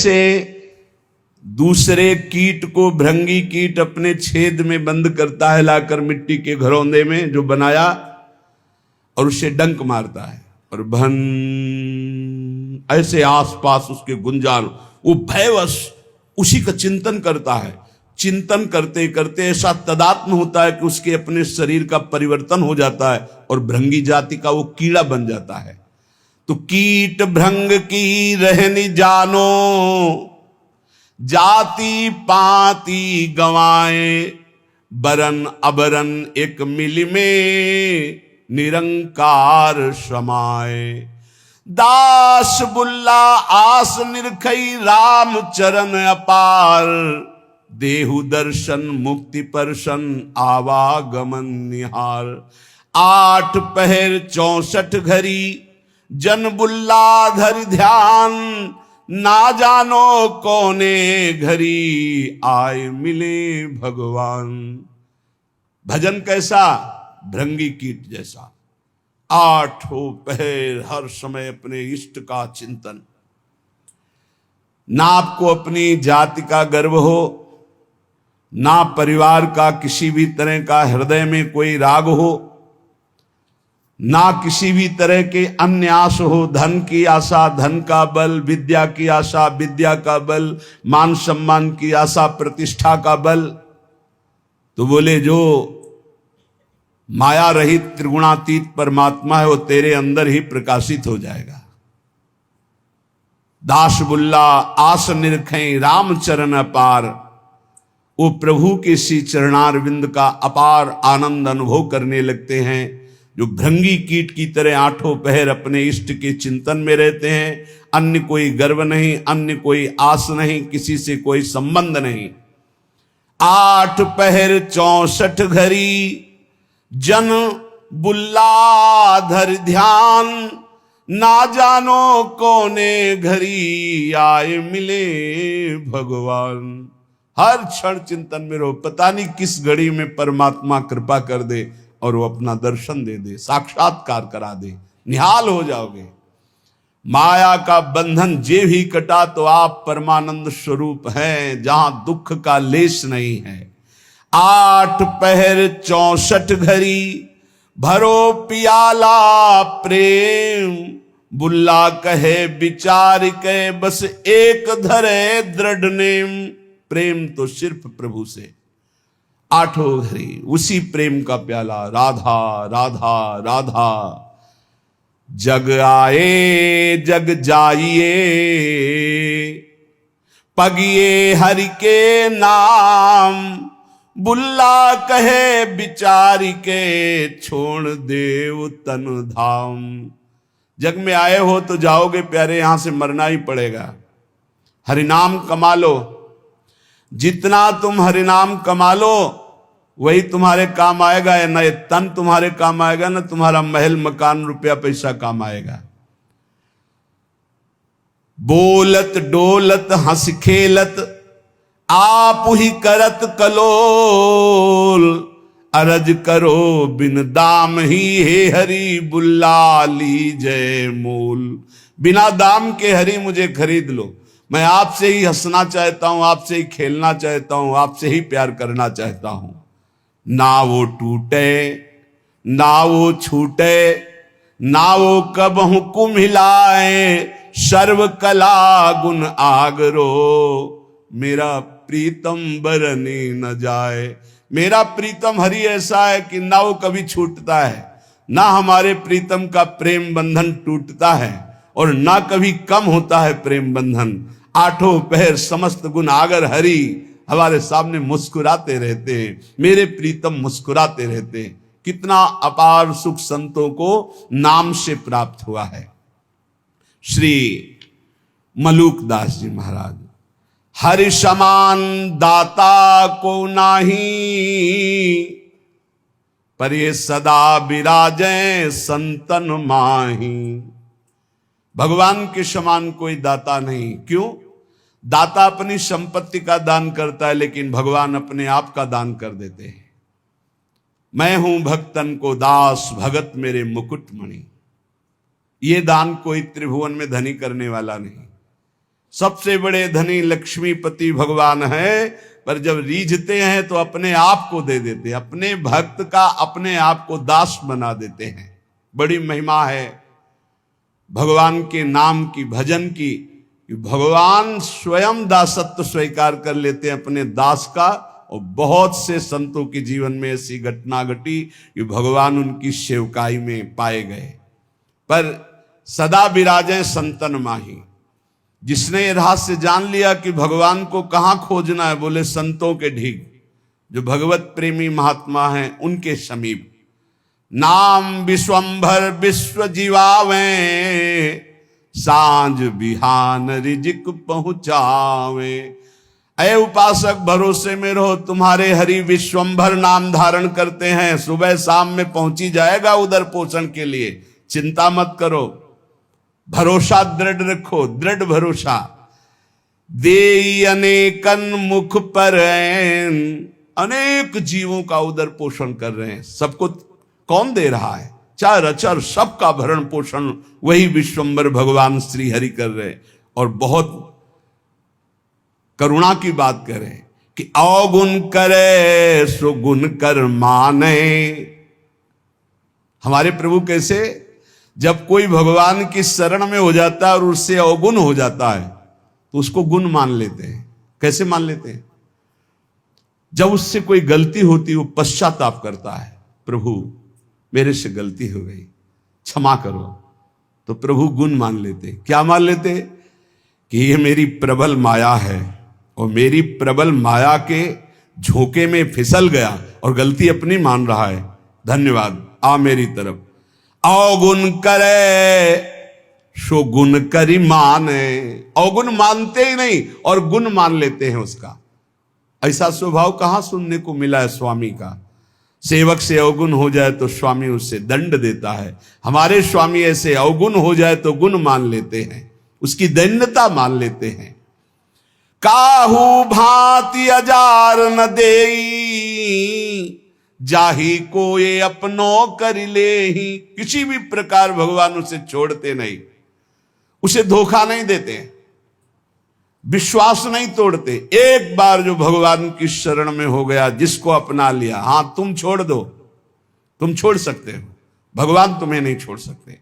जैसे दूसरे कीट को भृंगी कीट अपने छेद में बंद करता है लाकर मिट्टी के घरौंदे में जो बनाया, और उसे डंक मारता है और भन ऐसे आसपास उसके गुंजान, वो भयवश उसी का चिंतन करता है। चिंतन करते करते ऐसा तदात्म होता है कि उसके अपने शरीर का परिवर्तन हो जाता है और भृंगी जाति का वो कीड़ा बन जाता है। तो कीट भृंग की रहनी जानो, जाति पाति गवाए, बरन अबरन एक मिल में निरंकार समाए। दास बुल्ला आस निरखई राम चरण अपार, देहु दर्शन मुक्ति परशन आवागमन निहार। 8 पहर 64 घड़ी जन बुल्ला धरि ध्यान, ना जानो कौने घड़ी आए मिले भगवान। भजन कैसा? भृंगी कीट जैसा। 8 पहर हर समय अपने इष्ट का चिंतन। ना आपको अपनी जाति का गर्व हो, ना परिवार का किसी भी तरह का हृदय में कोई राग हो, ना किसी भी तरह के अन्य आस हो। धन की आशा धन का बल, विद्या की आशा विद्या का बल, मान सम्मान की आशा प्रतिष्ठा का बल। तो बोले जो माया रहित त्रिगुणातीत परमात्मा है वो तेरे अंदर ही प्रकाशित हो जाएगा। दास बुल्ला आस निरखें राम चरण अपार, वो प्रभु के श्री चरणारविंद का अपार आनंद अनुभव करने लगते हैं। जो भृंगी कीट की तरह 8 पहर अपने इष्ट के चिंतन में रहते हैं। अन्य कोई गर्व नहीं, अन्य कोई आस नहीं, किसी से कोई संबंध नहीं। 8 पहर 64 घड़ी जन बुल्ला धर ध्यान, ना जानो कौने घड़ी आए मिले भगवान। हर क्षण चिंतन में रहो, पता नहीं किस घड़ी में परमात्मा कृपा कर दे और वो अपना दर्शन दे दे, साक्षात्कार करा दे, निहाल हो जाओगे। माया का बंधन जे भी कटा तो आप परमानंद स्वरूप हैं, जहां दुख का लेश नहीं है। 8 पहर 64 घड़ी भरो पियाला प्रेम, बुल्ला कहे विचार के बस एक धरे दृढ़ नेम। प्रेम तो सिर्फ प्रभु से। 8 घड़ी उसी प्रेम का प्याला, राधा राधा राधा। जग आए जग जाइए, पगिए हरि के नाम, बुल्ला कहे विचार के छोड़ देव तन धाम। जग में आए हो तो जाओगे प्यारे, यहां से मरना ही पड़ेगा। हरिनाम कमा लो, जितना तुम हरिनाम कमा लो वही तुम्हारे काम आएगा। न ये तन तुम्हारे काम आएगा, न तुम्हारा महल मकान रुपया पैसा काम आएगा। बोलत डोलत हंस खेलत आप ही करत कलोल, अरज करो बिन दाम ही हे हरि बुल्ला लीजय मोल। बिना दाम के हरि मुझे खरीद लो, मैं आपसे ही हंसना चाहता हूं, आपसे ही खेलना चाहता हूं, आपसे ही प्यार करना चाहता हूं। ना वो टूटे ना वो छूटे, ना वो कब हुकुम हिलाए, सर्व कला गुण आगरो, मेरा प्रीतम बरने न जाए। मेरा प्रीतम हरि ऐसा है कि ना वो कभी छूटता है, ना हमारे प्रीतम का प्रेम बंधन टूटता है, और ना कभी कम होता है प्रेम बंधन। 8 पहर समस्त गुण आगर हरि हमारे सामने मुस्कुराते रहते हैं, मेरे प्रीतम मुस्कुराते रहते हैं। कितना अपार सुख संतों को नाम से प्राप्त हुआ है। श्री मलूक दास जी महाराज, हरि समान दाता को नाही, पर ये सदा विराजे संतन माही। भगवान के समान कोई दाता नहीं। क्यों? दाता अपनी संपत्ति का दान करता है, लेकिन भगवान अपने आप का दान कर देते हैं। मैं हूं भक्तन को दास, भगत मेरे मुकुट मणि। ये दान कोई त्रिभुवन में धनी करने वाला नहीं, सबसे बड़े धनी लक्ष्मीपति भगवान है, पर जब रीझते हैं तो अपने आप को दे देते हैं, अपने भक्त का अपने आप को दास बना देते हैं। बड़ी महिमा है भगवान के नाम की, भजन की। भगवान स्वयं दासत्व स्वीकार कर लेते हैं अपने दास का। और बहुत से संतों के जीवन में ऐसी घटना घटी कि भगवान उनकी सेवकाई में पाए गए। पर सदा विराजे संतन माही। जिसने ये रहस्य जान लिया कि भगवान को कहाँ खोजना है, बोले संतों के ढीग, जो भगवत प्रेमी महात्मा हैं उनके समीप। नाम विश्वंभर विश्व जीवावे, सांझ बिहान रिजिक पहुंचावे। अय उपासक भरोसे में रहो, तुम्हारे हरि विश्वंभर नाम धारण करते हैं, सुबह शाम में पहुंची जाएगा उधर पोषण के लिए, चिंता मत करो। भरोसा दृढ़ रखो, दृढ़ भरोसा। दे अनेकन मुख पर, अनेक जीवों का उधर पोषण कर रहे हैं। सबको कौन दे रहा है? चार अचर सबका भरण पोषण वही विश्वंभर भगवान श्री हरि कर रहे। और बहुत करुणा की बात करें कि अवगुण करे सो गुण कर माने। हमारे प्रभु कैसे, जब कोई भगवान की शरण में हो जाता है और उससे अवगुण हो जाता है तो उसको गुण मान लेते हैं। कैसे मान लेते हैं? जब उससे कोई गलती होती है वो पश्चाताप करता है, प्रभु मेरे से गलती हो गई, क्षमा करो, तो प्रभु गुण मान लेते। क्या मान लेते? कि ये मेरी प्रबल माया है और मेरी प्रबल माया के झोंके में फिसल गया और गलती अपनी मान रहा है, धन्यवाद, आ मेरी तरफ। अवगुण करे सो गुण करी माने। अवगुण मानते ही नहीं और गुण मान लेते हैं उसका। ऐसा स्वभाव कहां सुनने को मिला है स्वामी का। सेवक से अवगुण हो जाए तो स्वामी उससे दंड देता है। हमारे स्वामी ऐसे अवगुण हो जाए तो गुण मान लेते हैं, उसकी दैन्यता मान लेते हैं। काहू भांति अजार न देई, जाही को ये अपनो कर ले ही। किसी भी प्रकार भगवान उसे छोड़ते नहीं, उसे धोखा नहीं देते, विश्वास नहीं तोड़ते। एक बार जो भगवान की शरण में हो गया, जिसको अपना लिया, हां तुम छोड़ दो, तुम छोड़ सकते हो, भगवान तुम्हें नहीं छोड़ सकते।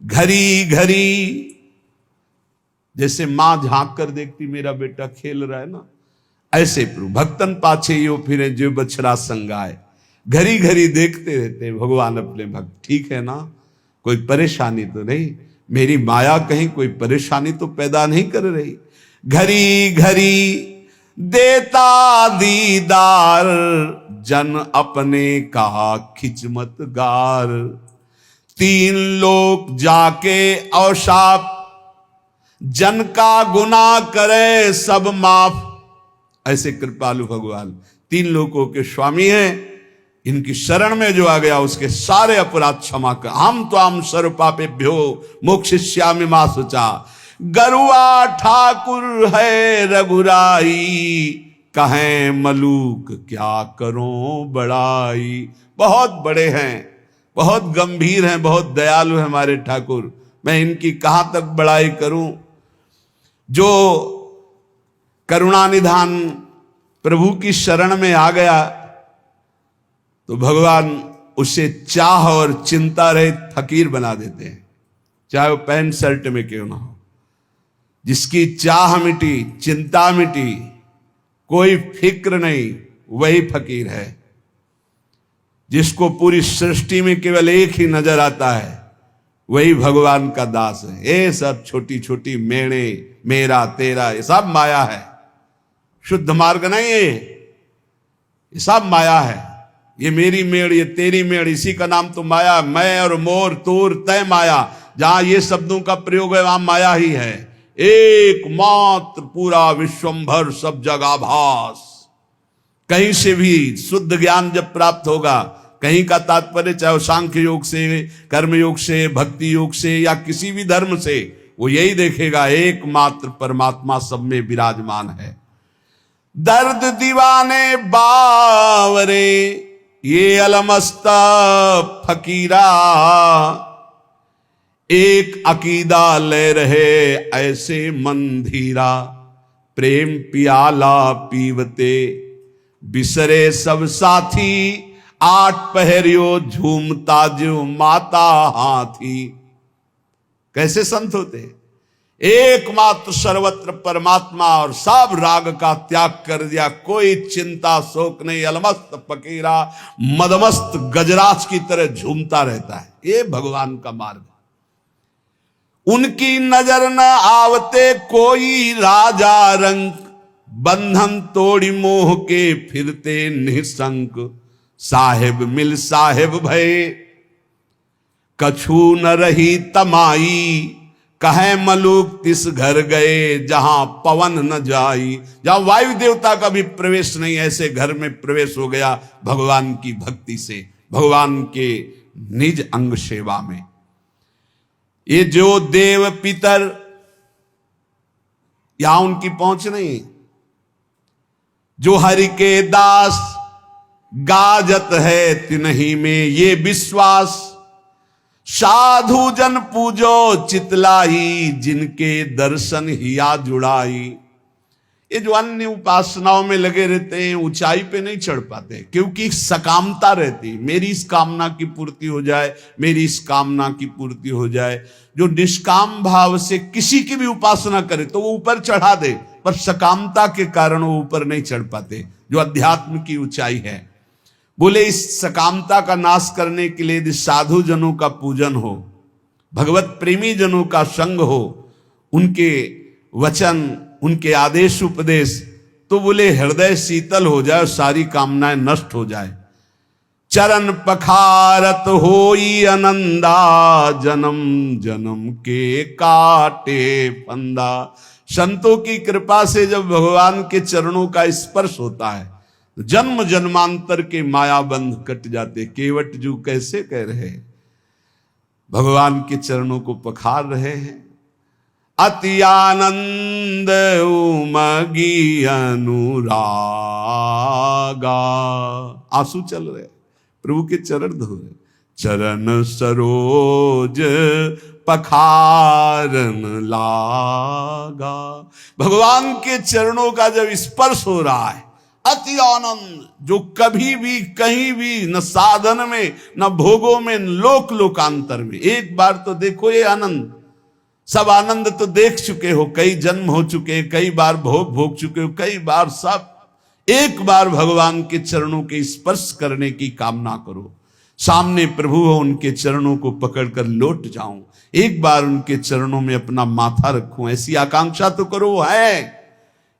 घड़ी घड़ी जैसे मां झांक कर देखती मेरा बेटा खेल रहा है ना, ऐसे प्रभु भक्तन पाछे यो फिरे जो बछड़ा संगाए। घड़ी घड़ी देखते रहते भगवान अपने भक्त, ठीक है ना, कोई परेशानी तो नहीं, मेरी माया कहीं कोई परेशानी तो पैदा नहीं कर रही। घड़ी घड़ी देता दीदार, जन अपने का खिचमत गार। तीन लोग जाके अवशाप, जन का गुना करे सब माफ। ऐसे कृपालु भगवान तीन लोगों के स्वामी हैं। इनकी शरण में जो आ गया उसके सारे अपराध क्षमा कर। हम तो हम सर्व पापेभ्यो मोक्षयिष्यामि मा शुचा। गरुआ ठाकुर है रघुराई, कहें मलूक क्या करो बड़ाई। बहुत बड़े हैं, बहुत गंभीर हैं, बहुत दयालु हैं हमारे ठाकुर, मैं इनकी कहां तक बड़ाई करूं। जो करुणानिधान प्रभु की शरण में आ गया तो भगवान उसे चाह और चिंता रहित फकीर बना देते हैं, चाहे वो पैंट शर्ट में क्यों ना हो। जिसकी चाह मिटी, चिंता मिटी, कोई फिक्र नहीं, वही फकीर है। जिसको पूरी सृष्टि में केवल एक ही नजर आता है, वही भगवान का दास है। ये सब छोटी छोटी मेणे, मेरा तेरा, ये सब माया है, शुद्ध मार्ग नहीं है, ये सब माया है। ये मेरी मेड़, ये तेरी मेड़, इसी का नाम तो माया। मैं और मोर, तोर, तय माया, जहां ये शब्दों का प्रयोग है वहां माया ही है। एकमात्र पूरा विश्वंभर सब जगह भास। कहीं से भी शुद्ध ज्ञान जब प्राप्त होगा, कहीं का तात्पर्य चाहे सांख्य योग से, कर्म योग से, भक्ति योग से या किसी भी धर्म से, वो यही देखेगा एकमात्र परमात्मा सब में विराजमान है। दर्द दीवाने बावरे ये अलमस्ता फकीरा, एक अकीदा ले रहे ऐसे मन धीरा, प्रेम पियाला पीवते बिसरे सब साथी, आठ पहरियो झूमता जो माता हाथी। कैसे संत होते हैं? एकमात्र सर्वत्र परमात्मा और सब राग का त्याग कर दिया, कोई चिंता शोक नहीं, अलमस्त फकीरा मदमस्त गजराज की तरह झूमता रहता है। ये भगवान का मार्ग। उनकी नजर न आवते कोई राजा रंग, बंधन तोड़ी मोह के फिरते निसंक, साहेब मिल साहेब भय कछु न रही तमाई, कहे मलूक तिस घर गए जहां पवन न जाई। जहां वायु देवता का भी प्रवेश नहीं, ऐसे घर में प्रवेश हो गया भगवान की भक्ति से, भगवान के निज अंग सेवा में। ये जो देव पितर, यहां उनकी पहुंच नहीं, जो हरि के दास गाजत है तिन्ही में ये विश्वास, साधु जन पूजो चितलाई, जिनके दर्शन हिया जुड़ाई। ये जो अन्य उपासनाओं में लगे रहते हैं ऊंचाई पे नहीं चढ़ पाते, क्योंकि सकामता रहती, मेरी इस कामना की पूर्ति हो जाए, मेरी इस कामना की पूर्ति हो जाए। जो निष्काम भाव से किसी की भी उपासना करे तो वो ऊपर चढ़ा दे, पर सकामता के कारण वो ऊपर नहीं चढ़ पाते, जो अध्यात्म की ऊंचाई है। बोले इस सकामता का नाश करने के लिए यदि साधु जनों का पूजन हो, भगवत प्रेमी जनों का संग हो, उनके वचन, उनके आदेश उपदेश, तो बोले हृदय शीतल हो जाए, सारी कामनाएं नष्ट हो जाए। चरण पखारत होई आनंदा, जन्म जन्म के काटे फंदा। संतों की कृपा से जब भगवान के चरणों का स्पर्श होता है तो जन्म जन्मांतर के माया बंध कट जाते। केवट जू कैसे कह रहे, भगवान के चरणों को पखार रहे हैं। अति आनंद उमगी अनुरागा, आंसू चल रहे, प्रभु के चरण धो रहे। चरण सरोज पखारन लागा, भगवान के चरणों का जब स्पर्श हो रहा है, अति आनंद, जो कभी भी कहीं भी न साधन में न भोगों में न लोक लोकांतर में। एक बार तो देखो ये आनंद, सब आनंद तो देख चुके हो, कई जन्म हो चुके, कई बार भोग भोग चुके हो, कई बार सब। एक बार भगवान के चरणों के स्पर्श करने की कामना करो। सामने प्रभु हो, उनके चरणों को पकड़कर लौट जाऊं, एक बार उनके चरणों में अपना माथा रखूं, ऐसी आकांक्षा तो करो। है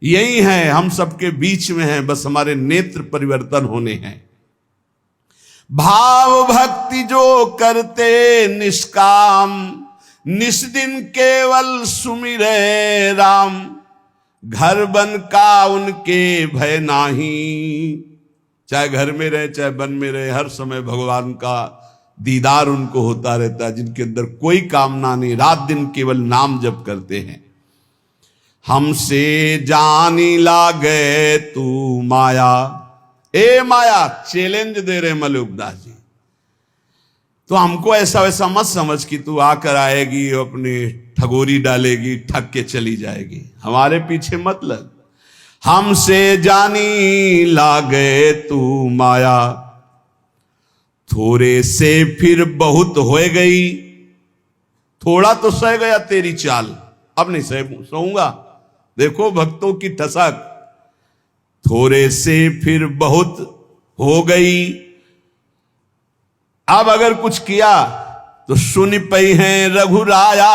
यही है, हम सबके बीच में है, बस हमारे नेत्र परिवर्तन होने हैं। भाव भक्ति जो करते निष्काम, निस्दिन केवल सुमिरे राम। घर बन का उनके भय नाही, चाहे घर में रहे चाहे वन में रहे, हर समय भगवान का दीदार उनको होता रहता है, जिनके अंदर कोई कामना नहीं, रात दिन केवल नाम जप करते हैं। हमसे जानी लागे तू माया, ए माया, चैलेंज दे रहे मलुकदास जी। तो हमको ऐसा वैसा मत समझ कि तू आकर आएगी, अपनी ठगोरी डालेगी, ठग के चली जाएगी, हमारे पीछे मत लग। हमसे जानी लागे तू माया, थोड़े से फिर बहुत हो गई। थोड़ा तो सह गया तेरी चाल, अब नहीं सहूंगा। देखो भक्तों की ठसक, थोड़े से फिर बहुत हो गई। अब अगर कुछ किया तो सुन पई है रघुराया,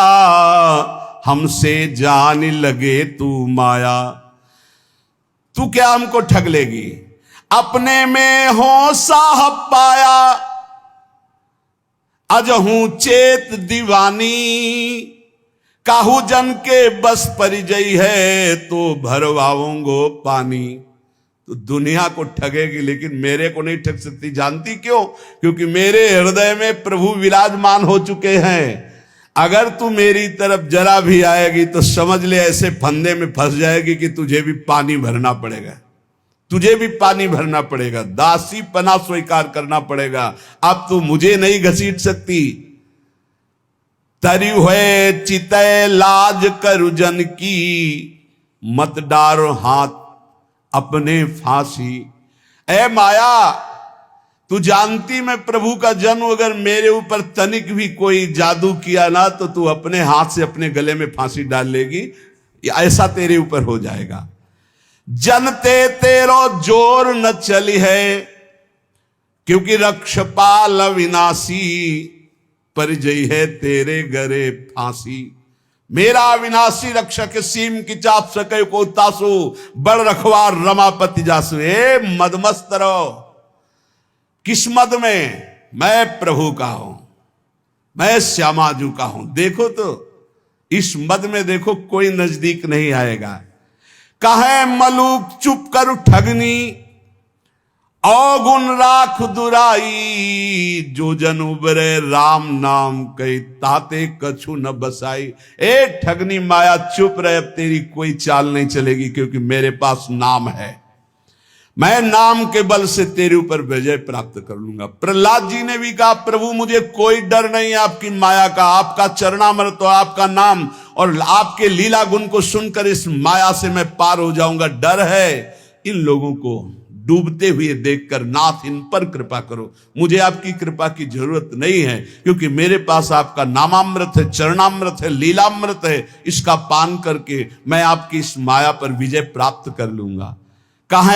हमसे जान लगे तू माया। तू क्या हमको ठग लेगी, अपने में हो साहब पाया। अजहू चेत दीवानी, काहू जन के बस परिजई है, तो भरवाऊंगो पानी। तो दुनिया को ठगेगी लेकिन मेरे को नहीं ठग सकती। जानती क्यों? क्योंकि मेरे हृदय में प्रभु विराजमान हो चुके हैं। अगर तू मेरी तरफ जरा भी आएगी तो समझ ले ऐसे फंदे में फंस जाएगी कि तुझे भी पानी भरना पड़ेगा, तुझे भी पानी भरना पड़ेगा, दासी पना स्वीकार करना पड़ेगा। अब तू मुझे नहीं घसीट सकती। तरी हुए चितय लाज करु जन की, मत डारो हाथ अपने फांसी। ए माया, तू जानती मैं प्रभु का जन्म अगर मेरे ऊपर तनिक भी कोई जादू किया ना तो तू अपने हाथ से अपने गले में फांसी डाल लेगी, ऐसा तेरे ऊपर हो जाएगा। जनते तेरो जोर न चली है, क्योंकि रक्षपाल अविनाशी, परिजय है तेरे गरे फांसी। मेरा अविनाशी रक्षक सीम की चाप सके को तासु, बड़ रखवार रमापति जासु। ए मदमस्त रहो, किस मद में? मैं प्रभु का हूं, मैं श्यामाजू का हूं। देखो तो इस मद में देखो कोई नजदीक नहीं आएगा। कहे मलूक चुप कर ठगनी, अवगुण राख दुराई, जो जन उबरे राम नाम कही, ताते कछु न बसाई। ए ठगनी माया चुप रहे, अब तेरी कोई चाल नहीं चलेगी, क्योंकि मेरे पास नाम है। मैं नाम के बल से तेरे ऊपर विजय प्राप्त कर लूंगा। प्रहलाद जी ने भी कहा, प्रभु मुझे कोई डर नहीं है आपकी माया का, आपका चरणामृत और आपका नाम और आपके लीला गुण को सुनकर इस माया से मैं पार हो जाऊंगा। डर है इन लोगों को डूबते हुए देखकर, नाथ इन पर कृपा करो। मुझे आपकी कृपा की जरूरत नहीं है, क्योंकि मेरे पास आपका नामामृत है, चरणामृत है, लीलामृत है। इसका पान करके मैं आपकी इस माया पर विजय प्राप्त कर लूंगा। कहा